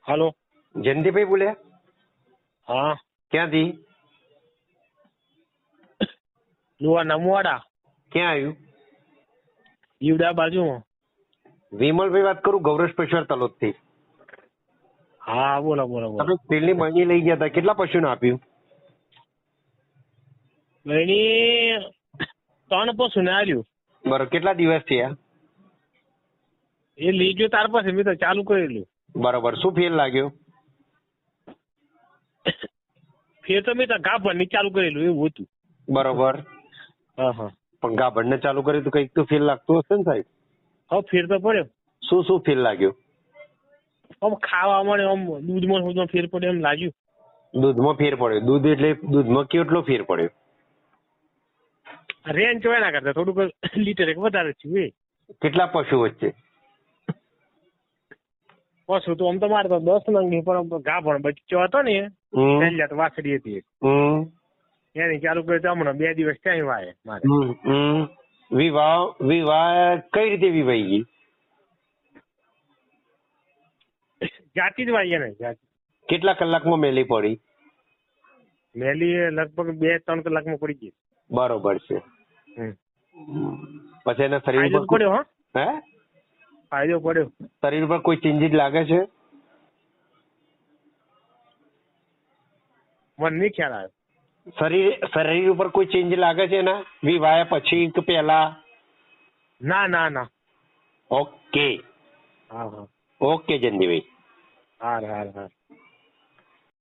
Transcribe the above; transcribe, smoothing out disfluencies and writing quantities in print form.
હાલો. જયંતિભાઈ બોલ્યા? હા. ક્યાંથી? લુવાના મુવાડા. ક્યાં આવ્યું? ઈવડા બાજુમાં. વિમલભાઈ વાત કરું, ગૌરેશ પેશર તલોદથી. હા બોલો બોલો બોલો. આપણે સ્ટીલની બરણી લઈ ગયા હતા, કેટલા પશુને આપ્યું? એની 3 પશુને આલ્યું. બરોબર, કેટલા દિવસ થયા? એ લઈ ગયો તાર પાસે, મેં તો ચાલુ કરેલું. બરોબર, શું ફેર લાગ્યો? ફેર તો મેં તો ગાભણની ચાલુ કરેલું એવું હતું. બરોબર, હા હા. પણ ગાભણને ચાલુ કર્યું તો કંઈક તો ફેર લાગતું હશે ને સાહેબ? હવે ફેર તો પડ્યો. શું ફેર લાગ્યો? આમ ખાવામાં ને આમ દૂધમાં ફેર પડ્યો એમ લાગ્યું. દૂધમાં ફેર પડ્યો? દૂધ એટલે દૂધમાં કેટલો ફેર પડ્યો? રેન્જ હોય ના કરતા થોડુંક લીટર એક વધારે થયું એ. કેટલા પશુ વચ્ચે? પશુ તો આમ તો મારે તો 10 નંગ ની, પણ ગાભણ બચ્ચો હતો ને પહેલા તો વાસળી હતી એક. એની ચાલુ કરી તો હમણાં 2 દિવસ ત્યાં વાય મારે. વિવાહ કઈ રીતે વિવાહી ગઈ? જાતી જ વાય ને જાતી. કેટલા કલાકમાં મેલી પડી? મેલી લગભગ 2-3 કલાકમાં પડી ગઈ. બરોબર છે. પછી એના શરીર ફાયદો પર પડ્યો. હે ફાયદો પડ્યો. શરીર પર કોઈ ચેન્જીસ લાગે છે? મને નહીં ખ્યાલ આવ્યો. શરીર ઉપર કોઈ ચેન્જ લાગે છે એના વિવાહ પછી કે પહેલા? ના ના ના. ઓકે હા હા. ઓકે જયંતિભાઈ. હાર હાર હાર.